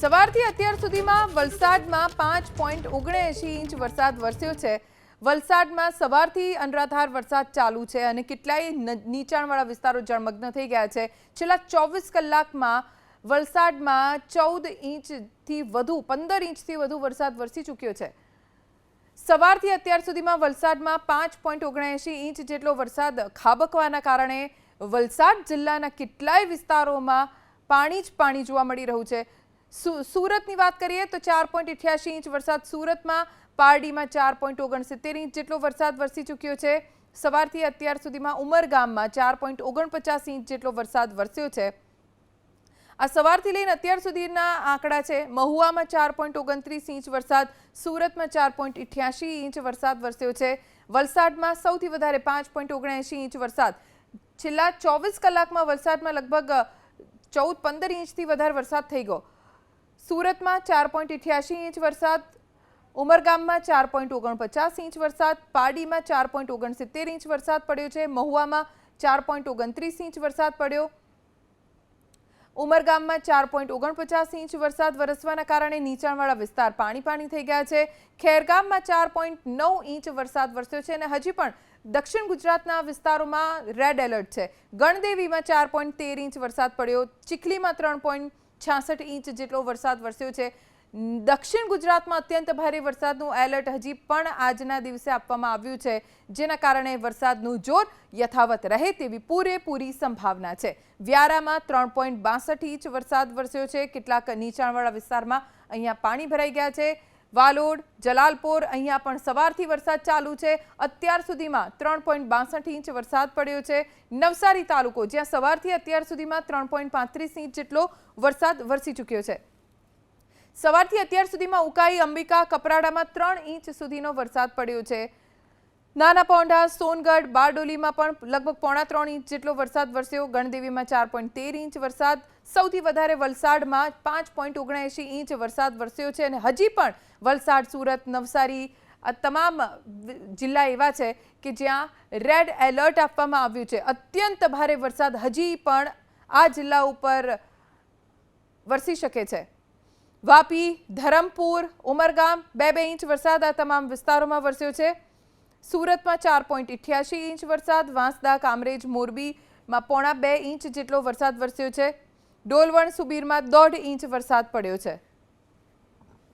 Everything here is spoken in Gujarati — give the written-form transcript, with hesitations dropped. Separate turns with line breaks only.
સવારથી અત્યાર સુધીમાં વલસાડમાં 5.79 ઇંચ વરસાદ વરસ્યો છે। વલસાડમાં સવારથી અનરાધાર વરસાદ ચાલુ છે અને કેટલાય નીચાણવાળા વિસ્તારો જળમગ્ન થઈ ગયા છે। છેલ્લા 24 કલાકમાં વલસાડમાં 14 ઇંચથી વધુ 15 ઇંચથી વધુ વરસાદ વરસી ચૂક્યો છે। સવારથી અત્યાર સુધીમાં વલસાડમાં 5.79 ઇંચ જેટલો વરસાદ ખાબકવાના કારણે વલસાડ જિલ્લાના કેટલાય વિસ્તારોમાં પાણી જ પાણી જોવા મળી રહ્યું છે। સુરતની વાત કરીએ તો 4.88 ઇંચ વરસાદ સુરતમાં, પારડીમાં 4.69 ઇંચ જેટલો વરસાદ વરસી ચૂક્યો છે। સવારથી અત્યાર સુધીમાં ઉમરગામમાં 4.49 ઇંચ જેટલો વરસાદ વરસ્યો છે। આ સવારથી લઈને અત્યાર સુધીના આંકડા છે। મહુવામાં 4.29 ઇંચ વરસાદ, સુરતમાં 4.88 ઇંચ વરસાદ વરસ્યો છે। વલસાડમાં સૌથી વધારે 5.79 ઇંચ વરસાદ। છેલ્લા 24 કલાકમાં વલસાડમાં લગભગ 14-15 ઇંચથી વધારે વરસાદ થઈ ગયો। સુરતમાં 4.88 ઇંચ વરસાદ, ઉમરગામમાં 4.49 ઇંચ વરસાદ, પારડીમાં 4.69 ઇંચ વરસાદ પડ્યો છે। મહુવામાં 4.29 ઇંચ વરસાદ પડ્યો। ઉમરગામમાં 4.49 ઇંચ વરસાદ વરસવાના કારણે નીચાણવાળા વિસ્તાર પાણી થઈ ગયા છે। ખેરગામમાં 4.9 ઇંચ વરસાદ વરસ્યો છે અને હજી પણ દક્ષિણ ગુજરાતના વિસ્તારોમાં રેડ એલર્ટ છે। ગણદેવીમાં 4.13 ઇંચ વરસાદ પડ્યો, ચીખલીમાં 3.66 ઇંચ જેટલો વરસાદ વરસ્યો છે। દક્ષિણ ગુજરાતમાં અત્યંત ભારે વરસાદનું એલર્ટ હજી પણ આજના દિવસે આપવામાં આવ્યું છે, જેના કારણે વરસાદનું જોર યથાવત રહે તેવી પૂરેપૂરી સંભાવના છે। વ્યારામાં 3.62 ઇંચ વરસાદ વરસ્યો છે। કેટલાક નીચાણવાળા વિસ્તારમાં અહીંયા પાણી ભરાઈ ગયા છે। વાલોડ, જલાલપોર અહીંયા પણ સવારથી વરસાદ ચાલુ છે। અત્યાર સુધીમાં 3.62 ઇંચ વરસાદ પડ્યો છે। નવસારી તાલુકો જ્યાં સવારથી અત્યાર સુધીમાં 3.35 ઇંચ જેટલો વરસાદ વરસી ચૂક્યો છે। સવારથી અત્યાર સુધીમાં ઉકાઈ, અંબિકા, કપરાડામાં 3 ઇંચ સુધીનો વરસાદ પડ્યો છે। નાના પોંઢા, સોનગઢ, બારડોલીમાં પણ લગભગ 3.25 ઇંચ જેટલો વરસાદ વરસ્યો। ગણદેવીમાં 4.13 ઇંચ વરસાદ, સૌથી વધારે વલસાડમાં 5.79 ઇંચ વરસાદ વરસ્યો છે અને હજી પણ વલસાડ, સુરત, નવસારી આ તમામ જિલ્લા એવા છે કે જ્યાં રેડ એલર્ટ આપવામાં આવ્યું છે। અત્યંત ભારે વરસાદ હજી પણ આ જિલ્લા ઉપર વરસી શકે છે। વાપી, ધરમપુર, ઉમરગામ 2-2 ઇંચ વરસાદ આ તમામ વિસ્તારોમાં વરસ્યો છે। સુરતમાં 4.88 ઇંચ વરસાદ, વાંસદા, કામરેજ, મોરબીમાં 1.25 ઇંચ જેટલો વરસાદ વરસ્યો છે। ડોલવણ, સુબીરમાં 1.5 ઇંચ વરસાદ પડ્યો છે।